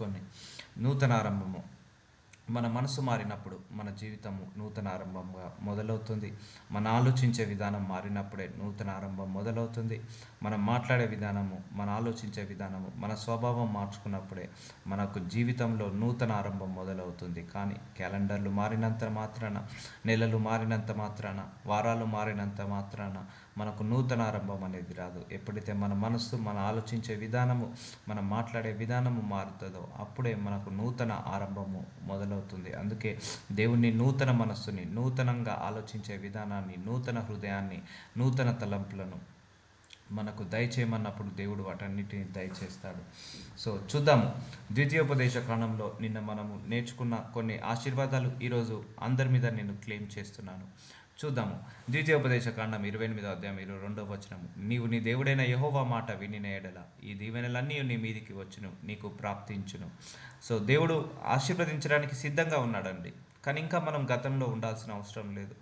కొన్ని నూతన ఆరంభము. మన మనసు మారినప్పుడు మన జీవితము నూతన ఆరంభంగా మొదలవుతుంది. మన ఆలోచించే విధానం మారినప్పుడే నూతన ఆరంభం మొదలవుతుంది. మనం మాట్లాడే విధానము, మన ఆలోచించే విధానము, మన స్వభావం మార్చుకున్నప్పుడే మనకు జీవితంలో నూతన ఆరంభం మొదలవుతుంది. కానీ క్యాలెండర్లు మారినంత మాత్రాన, నెలలు మారినంత మాత్రాన, వారాలు మారినంత మాత్రాన మనకు నూతన ఆరంభం అనేది రాదు. ఎప్పుడైతే మన మనస్సు, మన ఆలోచించే విధానము, మనం మాట్లాడే విధానము మారుతుందో అప్పుడే మనకు నూతన ఆరంభము మొదలవుతుంది. అందుకే దేవుని నూతన మనస్సుని, నూతనంగా ఆలోచించే విధానాన్ని, నూతన హృదయాన్ని, నూతన తలంపులను మనకు దయచేయమన్నప్పుడు దేవుడు వాటన్నిటిని దయచేస్తాడు. సో చూద్దాము, ద్వితీయోపదేశ కాండంలో నిన్న మనము నేర్చుకున్న కొన్ని ఆశీర్వాదాలు ఈరోజు అందరి మీద నేను క్లెయిమ్ చేస్తున్నాను. చూద్దాము, ద్వితీయోపదేశ కాండం 28వ అధ్యాయం 22వ వచనము. నీవు నీ దేవుడైన యెహోవా మాట వినిన ఎడల ఈ దీవెనలన్నీ నీ మీదికి వచ్చును, నీకు ప్రాప్తించును. సో దేవుడు ఆశీర్వదించడానికి సిద్ధంగా ఉన్నాడండి. కానీ ఇంకా మనం గతంలో ఉండాల్సిన అవసరం లేదు.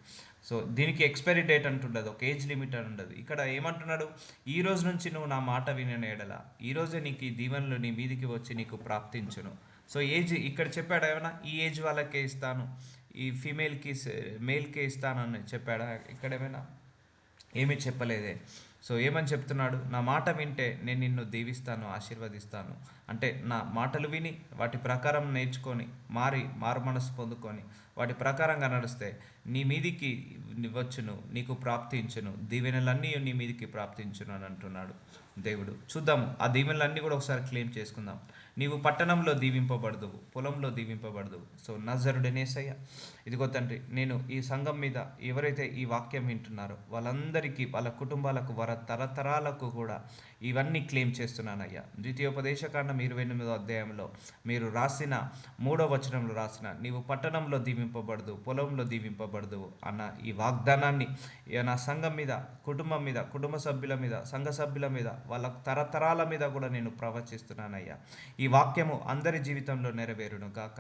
సో దీనికి ఎక్స్పైరీ డేట్ అంటుండదు, ఒక ఏజ్ లిమిట్ అని ఉండదు. ఇక్కడ ఏమంటున్నాడు, ఈ రోజు నుంచి నువ్వు నా మాట వినిన ఎడల ఈరోజే నీకు ఈ దీవెనలు నీ మీదికి వచ్చి నీకు ప్రాప్తించును. సో ఏజ్ ఇక్కడ చెప్పాడు ఏమైనా, ఈ ఏజ్ వాళ్ళకే ఇస్తాను, ఈ ఫీమేల్కి మేల్కే ఇస్తానని చెప్పాడా? ఇక్కడ ఏమైనా ఏమీ చెప్పలేదే. సో ఏమని చెప్తున్నాడు, నా మాట వింటే నేను నిన్ను దీవిస్తాను, ఆశీర్వదిస్తాను. అంటే నా మాటలు విని వాటి ప్రకారం నేర్చుకొని మారు మనసు పొందుకొని వాటి ప్రకారంగా నడిస్తే నీ మీదికి వచ్చును, నీకు ప్రాప్తించును, దీవెనలన్నీ నీ మీదికి ప్రాప్తించును అని అంటున్నాడు దేవుడు. చూద్దాము, ఆ దీవెనలన్నీ కూడా ఒకసారి క్లెయిమ్ చేసుకుందాం. నీవు పట్టణంలో దీవింపబడదువు, పొలంలో దీవింపబడదువు. సో నజరుడనేసయ్య, ఇదిగో తండ్రి, నేను ఈ సంఘం మీద ఎవరైతే ఈ వాక్యం వింటున్నారో వాళ్ళందరికీ, వాళ్ళ కుటుంబాలకు, వారి తరతరాలకు కూడా ఇవన్నీ క్లెయిమ్ చేస్తున్నానయ్యా. ద్వితీయోపదేశకాండం 28వ అధ్యాయంలో మీరు రాసిన 3వ వచనంలో రాసిన నీవు పట్టణంలో దీవింపబడదు, పొలంలో దీవింపబడదు అన్న ఈ వాగ్దానాన్ని నా సంఘం మీద, కుటుంబం మీద, కుటుంబ సభ్యుల మీద, సంఘ సభ్యుల మీద, వాళ్ళ తరతరాల మీద కూడా నేను ప్రవచిస్తున్నానయ్యా. ఈ వాక్యము అందరి జీవితంలో నెరవేరును గాక.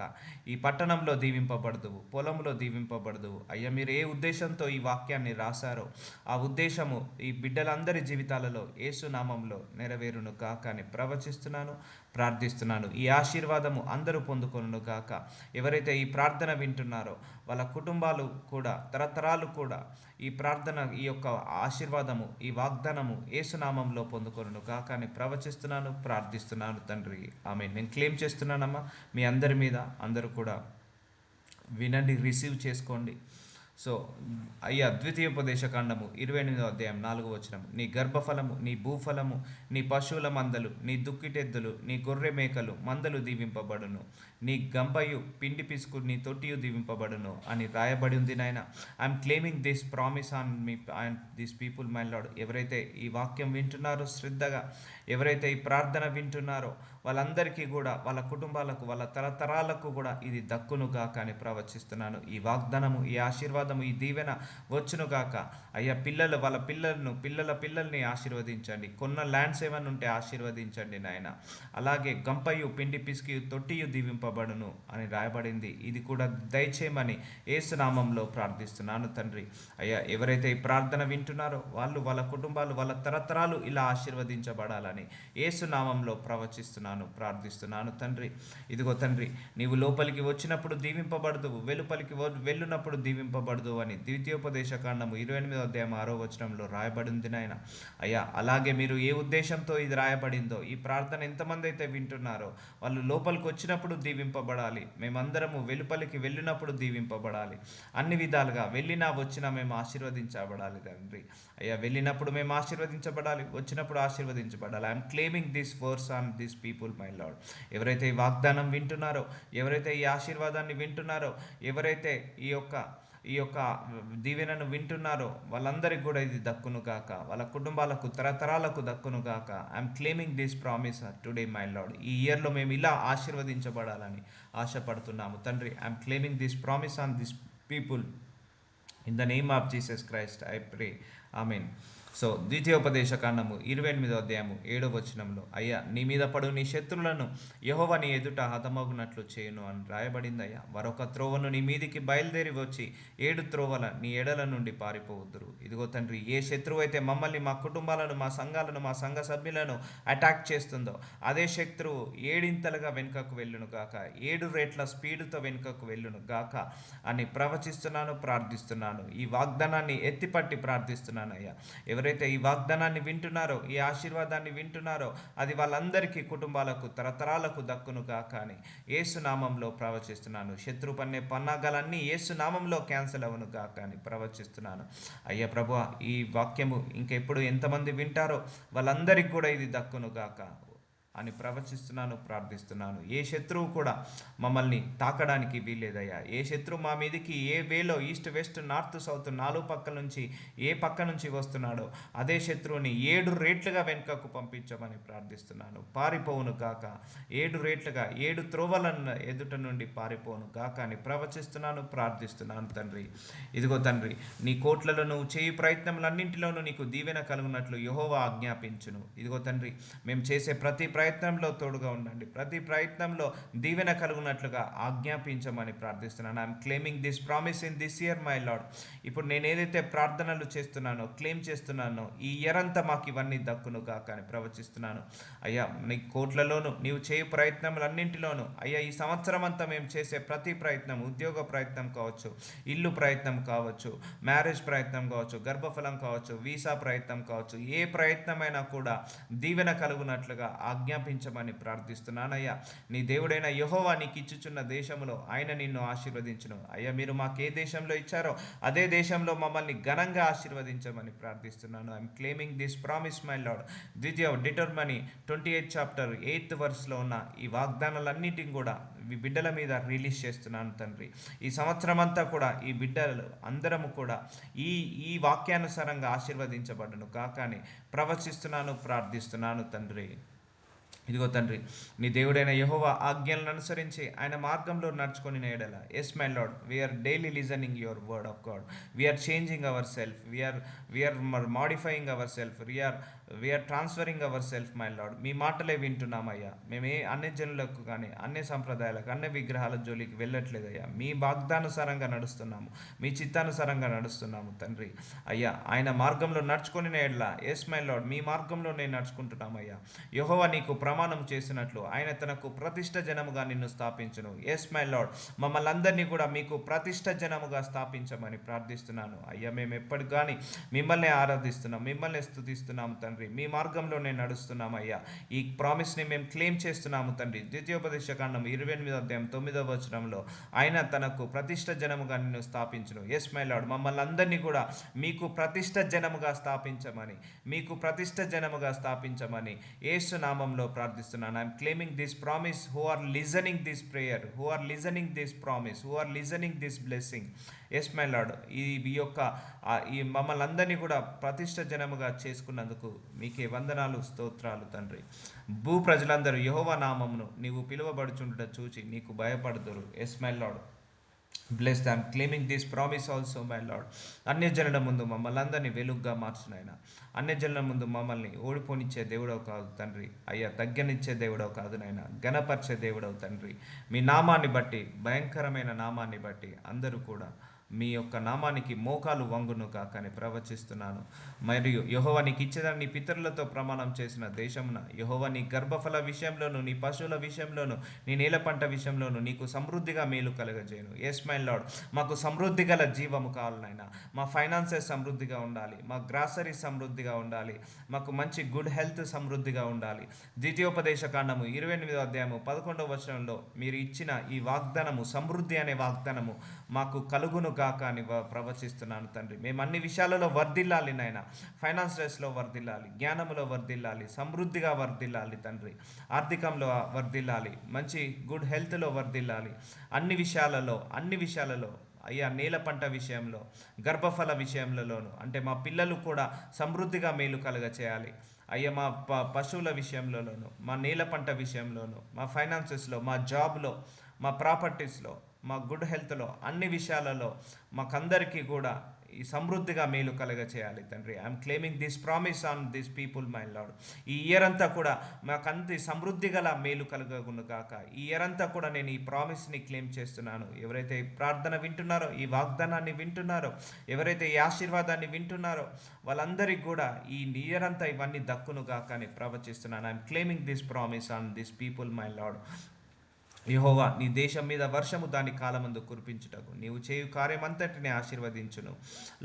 ఈ పట్టణంలో దీవింపబడదువు, పొలంలో దీవింపబడదువు. అయ్యా, మీరు ఏ ఉద్దేశంతో ఈ వాక్యాన్ని రాశారో ఆ ఉద్దేశము ఈ బిడ్డలందరి జీవితాలలో యేసు నామంలో నెరవేరును గాక అని ప్రవచిస్తున్నాను, ప్రార్థిస్తున్నాను. ఈ ఆశీర్వాదము అందరూ పొందుకొనును గాక. ఎవరైతే ఈ ప్రార్థన వింటున్నారో వాళ్ళ కుటుంబాలు కూడా, తరతరాలు కూడా ఈ ప్రార్థన, ఈ యొక్క ఆశీర్వాదము, ఈ వాగ్దానము యేసునామంలో పొందుకొనును గాక అని ప్రవచిస్తున్నాను, ప్రార్థిస్తున్నాను తండ్రి. ఆమె నేను క్లెయిమ్ చేస్తున్నానమ్మా మీ అందరి మీద. అందరూ కూడా వినండి, రిసీవ్ చేసుకోండి. సో అయ్యా, ద్వితీయోపదేశ కాండము 28వ అధ్యాయం 4వ వచనం. నీ గర్భఫలము, నీ భూఫలము, నీ పశువుల మందలు, నీ దుక్కిటెద్దులు, నీ గొర్రె మేకలు మందలు దీవింపబడును, నీ గంపయు, పిండి పిసుకు, నీ తొట్టియు దీవింపబడును అని రాయబడి ఉంది నాయన. I'm claiming this promise on me and this people my Lord. ఎవరైతే ఈ వాక్యం వింటున్నారో శ్రద్ధగా, ఎవరైతే ఈ ప్రార్థన వింటున్నారో వాళ్ళందరికీ కూడా, వాళ్ళ కుటుంబాలకు, వాళ్ళ తరతరాలకు కూడా ఇది దక్కునుగాక అని ప్రవచిస్తున్నాను. ఈ వాగ్దానము, ఈ ఆశీర్వాదము, ఈ దీవెన వచ్చునుగాక. అయ్యా, పిల్లలు, వాళ్ళ పిల్లలను, పిల్లల్ని ఆశీర్వదించండి. కొన్న ల్యాండ్స్ ఏమైనా ఉంటే ఆశీర్వదించండి నాయన. అలాగే గంపయు, పిండి పిసికి, తొట్టియు దీవింపబడును అని రాయబడింది. ఇది కూడా దయచేయమని యేసునామంలో ప్రార్థిస్తున్నాను తండ్రి. అయ్యా, ఎవరైతే ఈ ప్రార్థన వింటున్నారో వాళ్ళు, వాళ్ళ కుటుంబాలు, వాళ్ళ తరతరాలు ఇలా ఆశీర్వదించబడాలని యేసునామంలో ప్రవచిస్తున్నాను, ప్రార్థిస్తున్నాను తండ్రి. ఇదిగో తండ్రి, నీవు లోపలికి వచ్చినప్పుడు దీవింపబడదువు, వెలుపలికి వెళ్ళునప్పుడు దీవింపబడదు అని ద్వితీయోపదేశ కాండము 28వ అధ్యాయం 6వ వచనంలో రాయబడింది నాయన. అయ్యా, అలాగే మీరు ఏ ఉద్దేశంతో ఇది రాయబడిందో, ఈ ప్రార్థన ఎంతమంది అయితే వింటున్నారో వాళ్ళు లోపలికి వచ్చినప్పుడు దీవింపబడాలి, మేమందరము వెలుపలికి వెళ్ళినప్పుడు దీవింపబడాలి. అన్ని విధాలుగా వెళ్ళినా వచ్చినా మేము ఆశీర్వదించబడాలి తండ్రి. అయ్యా, వెళ్ళినప్పుడు మేము ఆశీర్వదించబడాలి, వచ్చినప్పుడు ఆశీర్వదించబడాలి. I'm claiming this verse on this people my Lord. ఎవరైతే ఈ వాగ్దానం వింటున్నారో, ఎవరైతే ఈ ఆశీర్వాదాన్ని వింటున్నారో, ఎవరైతే ఈ యొక్క దీవెనను వింటున్నారో వాళ్ళందరికీ కూడా ఇది దక్కును గాక, వాళ్ళ కుటుంబాలకు, తరతరాలకు దక్కును గాక. I'm claiming this promise today my lord. ఈ ఇయర్లో మేము ఇలా ఆశీర్వదించబడాలని ఆశపడుతున్నాము తండ్రి. I'm claiming this promise on this people in the name of Jesus Christ I pray, amen. So ద్వితీయోపదేశ కాండము 28వ అధ్యాయము 7వ వచనంలో, అయ్యా నీ మీద పడు నీ శత్రులను యెహోవా నీ ఎదుట హతమగునట్లు చేయును అని రాయబడింది. అయ్యా మరొక త్రోవను నీ మీదికి బయలుదేరి వచ్చి 7 త్రోవల నీ ఎడల నుండి పారిపోవద్దురు. ఇదిగో తండ్రి, ఏ శత్రువు అయితే మమ్మల్ని, మా కుటుంబాలను, మా సంఘాలను, మా సంఘ సభ్యులను అటాక్ చేస్తుందో అదే శత్రువు ఏడింతలుగా వెనుకకు వెళ్ళును గాక, 7 రేట్ల స్పీడుతో వెనుకకు వెళ్ళును గాక అని ప్రవచిస్తున్నాను, ప్రార్థిస్తున్నాను. ఈ వాగ్దానాన్ని ఎత్తిపట్టి ప్రార్థిస్తున్నాను. అయ్యా ఎవరైతే ఈ వాగ్దానాన్ని వింటున్నారో, ఈ ఆశీర్వాదాన్ని వింటున్నారో, అది వాళ్ళందరికీ, కుటుంబాలకు, తరతరాలకు దక్కును గాక అని యేసు నామంలో ప్రవచిస్తున్నాను. శత్రు పన్నే పన్నాగాలన్నీ యేసు నామంలో క్యాన్సిల్ అవును గాక అని ప్రవచిస్తున్నాను. అయ్యా ప్రభువా, ఈ వాక్యము ఇంకెప్పుడు ఎంతమంది వింటారో వాళ్ళందరికీ కూడా ఇది దక్కును గాక అని ప్రవచిస్తున్నాను, ప్రార్థిస్తున్నాను. ఏ శత్రువు కూడా మమ్మల్ని తాకడానికి వీల్లేదయ్యా. ఏ శత్రువు మా మీదికి ఏ వేలో, ఈస్ట్ వెస్ట్ నార్త్ సౌత్ 4 పక్కల నుంచి ఏ పక్క నుంచి వస్తున్నాడో అదే శత్రువుని 7 రేట్లుగా వెనుకకు పంపించమని ప్రార్థిస్తున్నాను. పారిపోవును గాక, 7 రేట్లుగా 7 త్రోవలను ఎదుట నుండి పారిపోవును గాక అని ప్రవచిస్తున్నాను, ప్రార్థిస్తున్నాను తండ్రి. ఇదిగో తండ్రి, నీ కోట్లలో నువ్వు చేయి ప్రయత్నములన్నింటిలోనూ నీకు దీవెన కలుగునట్లు యెహోవా ఆజ్ఞాపించును. ఇదిగో తండ్రి, మేము చేసే ప్రతి ప్రయత్నంలో తోడుగా ఉండండి, ప్రతి ప్రయత్నంలో దీవెన కలుగునట్లుగా ఆజ్ఞాపించమని ప్రార్థిస్తున్నాను. I'm claiming this promise in this year my lord. ఇప్పుడు నేను ఏదైతే ప్రార్థనలు చేస్తున్నానో, క్లెయిమ్ చేస్తున్నానో, ఈ ఇయర్ అంతా మాకు ఇవన్నీ దక్కును గాక అని ప్రవచిస్తున్నాను. అయ్యా నీ కోట్లలోను, నీవు చేయు ప్రయత్నములన్నింటిలోనూ అయ్యా ఈ సంవత్సరం అంతా మేము చేసే ప్రతి ప్రయత్నం, ఉద్యోగ ప్రయత్నం కావచ్చు, ఇల్లు ప్రయత్నం కావచ్చు, మ్యారేజ్ ప్రయత్నం కావచ్చు, గర్భఫలం కావచ్చు, వీసా ప్రయత్నం కావచ్చు, ఏ ప్రయత్నమైనా కూడా దీవెన కలుగునట్లుగా ఆజ్ఞాపించమని ప్రార్థిస్తున్నానయ్యా. నీ దేవుడైన యెహోవా నీకు ఇచ్చుచున్న దేశంలో ఆయన నిన్ను ఆశీర్వదించును. అయ్యా మీరు మాకు ఏ దేశంలో ఇచ్చారో అదే దేశంలో మమ్మల్ని ఘనంగా ఆశీర్వదించమని ప్రార్థిస్తున్నాను. I'm claiming this promise my Lord. Deuteronomy 28 chapter 8th వర్స్లో ఉన్న ఈ వాగ్దానాలన్నిటిని కూడా ఈ బిడ్డల మీద రిలీజ్ చేస్తున్నాను తండ్రి. ఈ సంవత్సరం అంతా కూడా ఈ బిడ్డలు అందరము కూడా ఈ ఈ వాక్యానుసారంగా ఆశీర్వదించబడను కాక అని ప్రవచిస్తున్నాను, ప్రార్థిస్తున్నాను తండ్రి. ఇదిగో తండ్రి, నీ దేవుడైన యెహోవా ఆజ్ఞలను అనుసరించి ఆయన మార్గంలో నడుచుకొని ఎడల, yes my Lord, we're daily listening your word of God, we're changing our self, we're modifying our self, we're transferring our self my Lord. మీ మాటలే వింటున్నామయ్యా. మేము ఏ అన్ని జనులకు కానీ, అన్ని సంప్రదాయాలకు, అన్ని విగ్రహాల జోలికి వెళ్ళట్లేదయ్యా. మీ వాగ్దానుసారంగా నడుస్తున్నాము, మీ చిత్తానుసారంగా నడుస్తున్నాము తండ్రి. అయ్యా ఆయన మార్గంలో నడుచుకొని ఎడల, ఎస్ మై లార్డ్, మీ మార్గంలో నేను నడుచుకుంటున్నామయ్యా. యెహోవా నీకు ప్రమాణం చేసినట్లు ఆయన తనకు ప్రతిష్ఠ జనముగా నిన్ను స్థాపించును. ఎస్ మై లార్డ్, మమ్మల్ని అందరినీ కూడా మీకు ప్రతిష్ఠ జనముగా స్థాపించమని ప్రార్థిస్తున్నాను. అయ్యా మేము ఎప్పటికి కానీ మిమ్మల్ని ఆరాధిస్తున్నాం, మిమ్మల్ని స్తుతిస్తున్నాము తండ్రి. మీ మార్గంలో నేను నడుస్తున్నాము అయ్యా. ఈ ప్రామిస్ని మేము క్లెయిమ్ చేస్తున్నాము తండ్రి. ద్వితీయోపదేశ కాండం 28వ అధ్యాయం 9వ వచనంలో ఆయన తనకు ప్రతిష్ఠ జనముగా నిన్ను స్థాపించును. ఎస్ మై లార్డ్, మమ్మల్ని అందరినీ కూడా మీకు ప్రతిష్ఠ జనముగా స్థాపించమని, మీకు ప్రతిష్ఠ జనముగా స్థాపించమని యేసు నామంలో ప్రార్థిస్తున్నాను. I'm claiming this promise who are listening this prayer, who are listening this promise, who are listening this blessing. Yes my lord, ఈ యొక్క ఈ మమ్మల్ని అందరినీ కూడా ప్రతిష్ఠ జనముగా చేసుకున్నందుకు మీకే వందనాలు, స్తోత్రాలు తండ్రి. భూ ప్రజలందరూ యెహోవా నామమును నీవు పిలువబడుచుండుట చూచి నీకు భయపడుదురు. Yes my Lord, bless them, claiming this promise also my Lord. అన్యజనుల ముందు మమ్మల్ని అందరినీ వెలుగ్గా మార్చునైనా. అన్యజనుల ముందు మమ్మల్ని ఓడిపోనిచ్చే దేవుడవు కాదు తండ్రి. అయ్యా తగ్గనిచ్చే దేవుడవు కాదు నాయన, ఘనపరిచే దేవుడవు తండ్రి. మీ నామాన్ని బట్టి, భయంకరమైన నామాన్ని బట్టి అందరూ కూడా మీ యొక్క నామానికి మోకాలు వంగును కాకని ప్రవచిస్తున్నాను. మరియు యెహోవా నీకు ఇచ్చేదాన్ని నీ పితరులతో ప్రమాణం చేసిన దేశమున యెహోవా నీ గర్భఫల విషయంలోను, నీ పశువుల విషయంలోను, నీ నేల పంట విషయంలోను నీకు సమృద్ధిగా మేలు కలగజేయను. ఎస్ మై లార్డ్, మాకు సమృద్ధి గల జీవము కావాలనైనా. మా ఫైనాన్సెస్ సమృద్ధిగా ఉండాలి, మా గ్రాసరీ సమృద్ధిగా ఉండాలి, మాకు మంచి గుడ్ హెల్త్ సమృద్ధిగా ఉండాలి. ద్వితీయోపదేశ కాండము 28వ అధ్యాయము 11వ వచనంలో మీరు ఇచ్చిన ఈ వాగ్దానము, సమృద్ధి అనే వాగ్దానము మాకు కలుగును గాక అని ప్రవచిస్తున్నాను తండ్రి. మేము అన్ని విషయాలలో వర్ధిల్లాలి నాయన. ఫైనాన్స్ రేస్లో వర్ధిల్లాలి, జ్ఞానంలో వర్ధిల్లాలి, సమృద్ధిగా వర్ధిల్లాలి తండ్రి. ఆర్థికంలో వర్ధిల్లాలి, మంచి గుడ్ హెల్త్లో వర్ధిల్లాలి. అన్ని విషయాలలో అయ్యా, నేల పంట విషయంలో, గర్భఫల విషయంలోను, అంటే మా పిల్లలు కూడా సమృద్ధిగా మేలు కలుగ చేయాలి అయ్యా. మా పశువుల విషయంలోను, మా నేల పంట విషయంలోను, మా ఫైనాన్సెస్లో, మా జాబ్లో, మా ప్రాపర్టీస్లో, మా గుడ్ హెల్త్లో, అన్ని విషయాలలో మాకందరికీ కూడా ఈ సమృద్ధిగా మేలు కలుగ చేయాలి తండ్రి. I'm claiming this promise on this people my lord. ఈ ఇయర్ అంతా కూడా మాకంత సమృద్ధి గల మేలు కలుగగును కాక. ఈ ఇయర్ అంతా కూడా నేను ఈ ప్రామిస్ని క్లెయిమ్ చేస్తున్నాను. ఎవరైతే ఈ ప్రార్థన వింటున్నారో, ఈ వాగ్దానాన్ని వింటున్నారో, ఎవరైతే ఈ ఆశీర్వాదాన్ని వింటున్నారో వాళ్ళందరికీ కూడా ఈ ఇయర్ అంతా ఇవన్నీ దక్కును కాక అని ప్రవచిస్తున్నాను. I'm claiming this promise on this people my Lord. Jehovah, నీ దేశం మీద వర్షము దాని కాలమందు కురిపించుటకు నీవు చేయు కార్యమంతటిని ఆశీర్వదించును.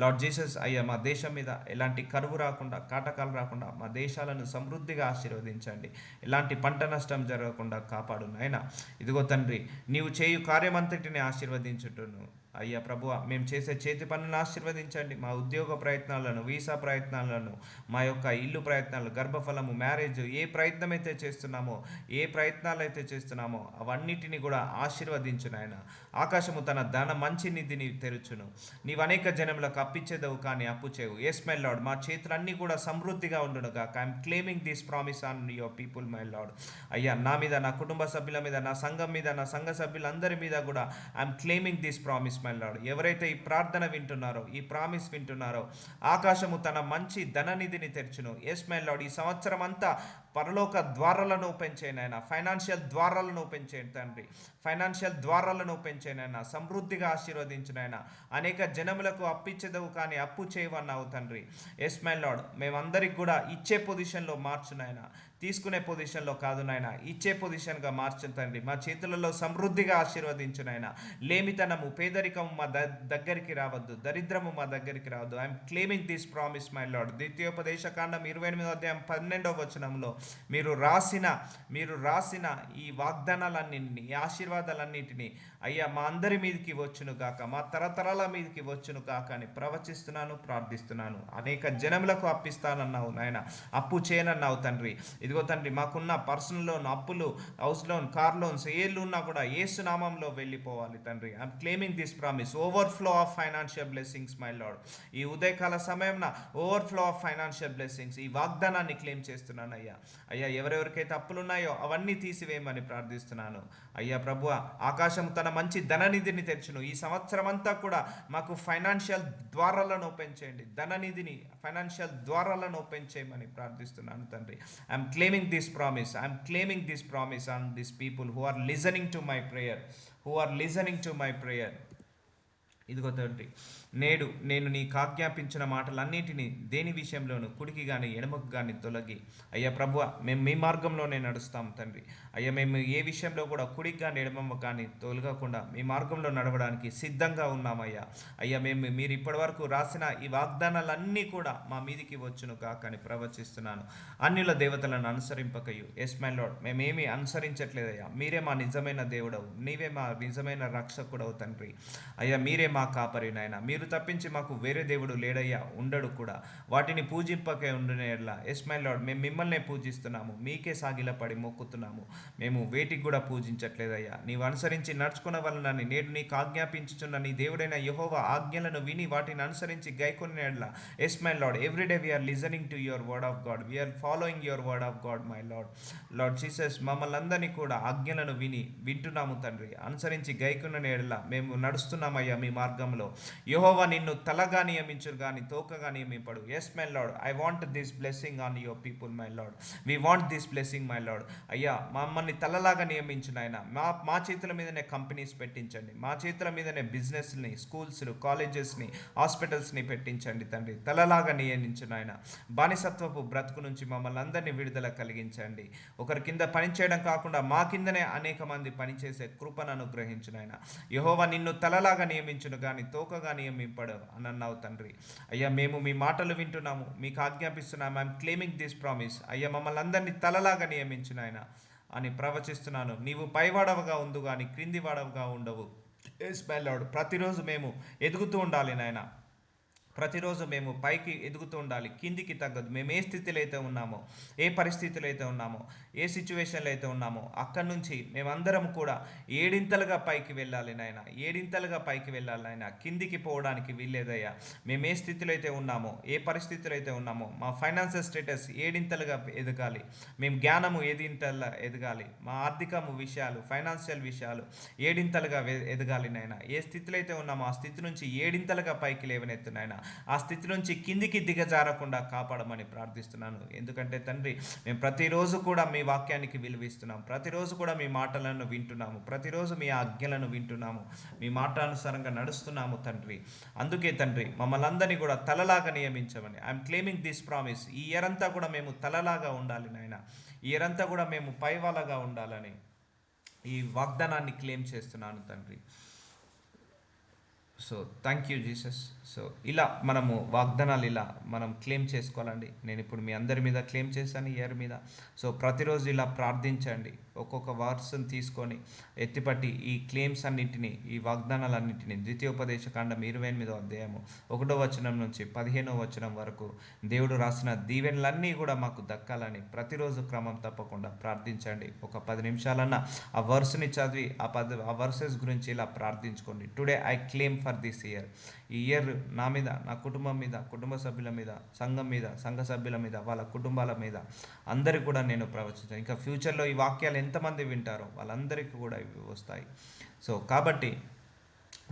లార్డ్ జీసస్, అయ్యా మా దేశం మీద ఎలాంటి కరువు రాకుండా, కాటకాలు రాకుండా మా దేశాలను సమృద్ధిగా ఆశీర్వదించండి. ఎలాంటి పంట నష్టం జరగకుండా కాపాడు నాయనా. ఇదిగో తండ్రి, నీవు చేయు కార్యమంతటిని ఆశీర్వదించుటను. అయ్యా ప్రభువా, మేము చేసే చేతి పనులను ఆశీర్వదించండి. మా ఉద్యోగ ప్రయత్నాలను, వీసా ప్రయత్నాలను, మా యొక్క ఇల్లు ప్రయత్నాలు, గర్భఫలము, మ్యారేజ్, ఏ ప్రయత్నం అయితే చేస్తున్నామో, ఏ ప్రయత్నాలు అయితే చేస్తున్నామో అవన్నిటిని కూడా ఆశీర్వదించు నాయన. ఆకాశము తన ధన మంచి నిధిని తెరుచును. నీవు అనేక జనములకు అప్పిచ్చేదవు కానీ అప్పు చేయవు. ఎస్ మై లార్డ్, మా చేతులన్నీ కూడా సమృద్ధిగా ఉండును గాక. I'm claiming this promise on your people my Lord. అయ్యా, నా మీద, నా కుటుంబ సభ్యుల మీద, నా సంఘం మీద, నా సంఘ సభ్యులందరి మీద కూడా I'm claiming this promise my Lord. ఎవరైతే ఈ ప్రార్థన వింటున్నారో, ఈ ప్రామిస్ వింటున్నారో, ఆకాశము తన మంచి ధననిధిని తెరచును. ఎస్ మై లార్డ్, ఈ సంవత్సరం అంతా పరలోక ద్వారాలను ఓపెన్ చేయను ఆయన. ఫైనాన్షియల్ ద్వారాలను ఓపెన్ చేయండి తండ్రి. ఫైనాన్షియల్ ద్వారాలను ఓపెన్ చేయను ఆయన. సమృద్ధిగా ఆశీర్వదించిన ఆయన. అనేక జనములకు అప్పిచ్చేదవు కానీ అప్పు చేయవన్నావు తండ్రి. ఎస్ మై లార్డ్, మేమందరికి కూడా ఇచ్చే పొజిషన్లో మార్చు నాయన. తీసుకునే పొజిషన్లో కాదు నాయన, ఇచ్చే పొజిషన్గా మార్చు తండ్రి. మా చేతులలో సమృద్ధిగా ఆశీర్వదించు నాయన. లేమితనము, పేదరికము మా దగ్గరికి రావద్దు. దరిద్రము మా దగ్గరికి రావద్దు. I'm claiming this promise my lord. ద్వితీయోపదేశ కాండం 28వ అధ్యాయం 12వ వచనంలో మీరు రాసిన ఈ వాగ్దానాలన్నింటినీ, ఈ ఆశీర్వాదాలన్నింటినీ అయ్యా మా అందరి మీదకి వచ్చును కాక, మా తరతరాల మీదకి వచ్చును కాక అని ప్రవచిస్తున్నాను, ప్రార్థిస్తున్నాను. అనేక జనములకు అప్పిస్తానన్నావు నాయన, అప్పు చేయనన్నావు తండ్రి. ఇదిగో తండ్రి, మాకున్న పర్సనల్ లోన్, అప్పులు, హౌస్ లోన్, కార్ లోన్స్ ఏళ్ళు ఉన్నా కూడా యేసు నామంలో వెళ్ళిపోవాలి తండ్రి. I'm claiming this promise. Overflow of financial blessings my lord. ఈ ఉదయకాల సమయంన ఓవర్ఫ్లో ఆఫ్ ఫైనాన్షియల్ బ్లెస్సింగ్స్, ఈ వాగ్దానాన్ని క్లెయిమ్ చేస్తున్నాను అయ్యా. అయ్యా, ఎవరెవరికైతే అప్పులు ఉన్నాయో అవన్నీ తీసివేయమని ప్రార్థిస్తున్నాను. అయ్యా ప్రభువా, ఆకాశం తన మంచి ధననిధిని తెచ్చును. ఈ సంవత్సరం అంతా కూడా మాకు ఫైనాన్షియల్ ద్వారాలను ఓపెన్ చేయండి. ధననిధిని, ఫైనాన్షియల్ ద్వారాలను ఓపెన్ చేయమని ప్రార్థిస్తున్నాను తండ్రి. I'm claiming this promise. I'm claiming this promise on this people who are listening to my prayer. ఇదిగో తండ్రి, నేడు నేను నీకు ఆజ్ఞాపించిన మాటలన్నిటినీ దేని విషయంలోనూ కుడికి కానీ ఎడమకు కానీ తొలగి, అయ్యా ప్రభువా, మేము మీ మార్గంలోనే నడుస్తాం తండ్రి. అయ్యా, మేము ఏ విషయంలో కూడా కుడికి కానీ ఎడమకు కానీ తొలగకుండా మీ మార్గంలో నడవడానికి సిద్ధంగా ఉన్నామయ్యా. అయ్యా, మీరు ఇప్పటివరకు రాసిన ఈ వాగ్దానాలన్నీ కూడా మా మీదికి వచ్చును కాక అని ప్రవచిస్తున్నాను. అన్యుల దేవతలను అనుసరింపకయు. ఎస్ మై లార్డ్, మేమేమీ అనుసరించట్లేదయ్యా. మీరే మా నిజమైన దేవుడవు, నీవే మా నిజమైన రక్షకుడవు తండ్రి. అయ్యా, మీరే మా కాపరి నాయన. మీరు తప్పించి మాకు వేరే దేవుడు లేడయ్యా, ఉండడు కూడా. వాటిని పూజింపకే ఉండునేలా. ఎస్ మై లార్డ్, మేము మిమ్మల్నే పూజిస్తున్నాము, మీకే సాగిలపడి మొక్కుతున్నాము. మేము వేటికి కూడా పూజించట్లేదయ్యా. నీవు అనుసరించి నడుచుకున్న వలనని నేడు నీకు ఆజ్ఞాపించుచున్న నీ దేవుడైన యెహోవా ఆజ్ఞలను విని వాటిని అనుసరించి గైకొనేలా. Yes my Lord, everyday we're listening to your word of God, we're following your word of God my Lord. Lord Jesus, మమ్మల్ని అందరినీ కూడా ఆజ్ఞలను వింటున్నాము తండ్రి. అనుసరించి గైకొనేలా మేము నడుస్తున్నామయ్యా మీ మార్గంలో. యెహోవా నిన్ను తలగా నియమించును కానీ తోకగా నియమింపడు. Yes my Lord, I want this blessing on your people my Lord. We want this blessing my Lord. అయ్యా, మమ్మల్ని తలలాగా నియమించిన ఆయన. మా చేతుల మీదనే కంపెనీస్ పెట్టించండి. మా చేతుల మీదనే బిజినెస్ని, స్కూల్స్, కాలేజెస్ని, హాస్పిటల్స్ని పెట్టించండి తండ్రి. తలలాగా నియమించిన ఆయన. బానిసత్వపు బ్రతుకు నుంచి మమ్మల్ని అందరినీ విడుదల కలిగించండి. ఒకరి కింద పనిచేయడం కాకుండా మా కిందనే అనేక మంది పనిచేసే కృపను అనుగ్రహించిన ఆయన. యెహోవా నిన్ను తలలాగా నియమించును కానీ తోకగా నియమింపడు అని అన్నావు తండ్రి. అయ్యా, మేము మీ మాటలు వింటున్నాము, మీకు ఆజ్ఞాపిస్తున్నాము. I'm claiming this promise. అయ్యా, మమ్మల్ని అందరినీ తలలాగా నియమించిన ఆయన అని ప్రవచిస్తున్నాను. నీవు పైవాడవగా ఉండు కానీ క్రింది వాడవగా ఉండవు. ఎస్ మై లార్డ్, ప్రతిరోజు మేము ఎదుగుతూ ఉండాలి నాయన. ప్రతిరోజు మేము పైకి ఎదుగుతూ ఉండాలి, కిందికి తగ్గదు. మేము ఏ స్థితిలో అయితే ఉన్నామో, ఏ పరిస్థితిలో అయితే ఉన్నామో, ఏ సిచ్యువేషన్లో అయితే ఉన్నామో అక్కడి నుంచి మేమందరం కూడా ఏడింతలుగా పైకి వెళ్ళాలి నాయన, ఏడింతలుగా పైకి వెళ్ళాలి నాయన. కిందికి పోవడానికి వీల్లేదయ్యా. మేము ఏ స్థితిలో అయితే ఉన్నామో, ఏ పరిస్థితిలో అయితే ఉన్నామో, మా ఫైనాన్షియల్ స్టేటస్ ఏడింతలుగా ఎదగాలి, మేము జ్ఞానము ఏడింతలుగా ఎదగాలి, మా ఆర్థికము విషయాలు, ఫైనాన్షియల్ విషయాలు ఏడింతలుగా ఎదగాలి నాయన. ఏ స్థితిలో అయితే ఉన్నామో ఆ స్థితి నుంచి ఏడింతలుగా పైకి లేవనెత్తు నాయన. ఆ స్థితి నుంచి కిందికి దిగజారకుండా కాపాడమని ప్రార్థిస్తున్నాను. ఎందుకంటే తండ్రి, మేము ప్రతిరోజు కూడా మీ వాక్యానికి విలువిస్తున్నాం, ప్రతిరోజు కూడా మీ మాటలను వింటున్నాము, ప్రతిరోజు మీ ఆజ్ఞలను వింటున్నాము, మీ మాటానుసారంగా నడుస్తున్నాము తండ్రి. అందుకే తండ్రి, మమ్మల్ని అందరినీ కూడా తలలాగా నియమించమని ఐఎమ్ క్లెయిమింగ్ దిస్ ప్రామిస్. ఈ ఇయర్ అంతా కూడా మేము తలలాగా ఉండాలి నాయన, ఈ ఇయర్ అంతా కూడా మేము పైవాళ్ళగా ఉండాలని ఈ వాగ్దానాన్ని క్లెయిమ్ చేస్తున్నాను తండ్రి. So thank you Jesus. So ఇలా మనము వాగ్దానాలు ఇలా మనం క్లెయిమ్ చేసుకోవాలండి. నేను ఇప్పుడు మీ అందరి మీద క్లెయిమ్ చేశాను ఇయర్ మీద. సో ప్రతిరోజు ఇలా ప్రార్థించండి, ఒక్కొక్క వర్స్ని తీసుకొని ఎత్తిపట్టి ఈ క్లెయిమ్స్ అన్నింటినీ, ఈ వాగ్దానాలన్నింటినీ ద్వితీయోపదేశ కాండం 28వ అధ్యాయము 1వ వచనం నుంచి 15వ వచనం వరకు దేవుడు రాసిన దీవెనలన్నీ కూడా మాకు దక్కాలని ప్రతిరోజు క్రమం తప్పకుండా ప్రార్థించండి. ఒక 10 నిమిషాలన్నా ఆ వర్స్ని చదివి ఆ వర్సెస్ గురించి ఇలా ప్రార్థించుకోండి. Today I claim for this year. ఈ ఇయర్ నా మీద, నా కుటుంబం మీద, కుటుంబ సభ్యుల మీద, సంఘం మీద, సంఘ సభ్యుల మీద, వాళ్ళ కుటుంబాల మీద అందరికీ కూడా నేను ప్రవచించాను. ఇంకా ఫ్యూచర్లో ఈ వాక్యాలు ఎంతమంది వింటారో వాళ్ళందరికీ కూడా ఇవి వస్తాయి. సో కాబట్టి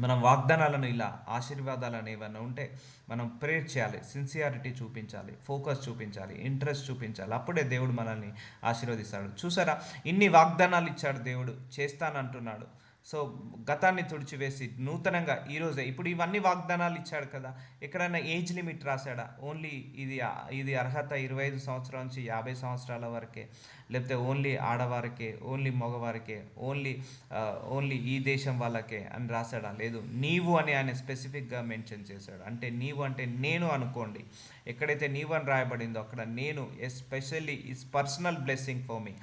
మనం వాగ్దానాలను ఇలా, ఆశీర్వాదాలను ఏమైనా ఉంటే మనం ప్రేర్ చేయాలి, సిన్సియారిటీ చూపించాలి, ఫోకస్ చూపించాలి, ఇంట్రెస్ట్ చూపించాలి. అప్పుడే దేవుడు మనల్ని ఆశీర్వదిస్తాడు. చూసారా, ఇన్ని వాగ్దానాలు ఇచ్చాడు దేవుడు, చేస్తానంటున్నాడు. సో గతాన్ని తుడిచివేసి నూతనంగా ఈరోజే, ఇప్పుడు ఇవన్నీ వాగ్దానాలు ఇచ్చాడు కదా, ఎక్కడైనా ఏజ్ లిమిట్ రాశాడా? ఓన్లీ ఇది అర్హత 25 సంవత్సరాల నుంచి 50 సంవత్సరాల వరకే, లేకపోతే ఓన్లీ ఆడవారికే, ఓన్లీ మగవారికే, ఓన్లీ ఈ దేశం వాళ్ళకే అని రాశాడా? లేదు. నీవు అని ఆయన స్పెసిఫిక్గా మెన్షన్ చేశాడు. అంటే నీవు అంటే నేను అనుకోండి. ఎక్కడైతే నీవు అని రాయబడిందో అక్కడ నేను, especially is personal blessing for me.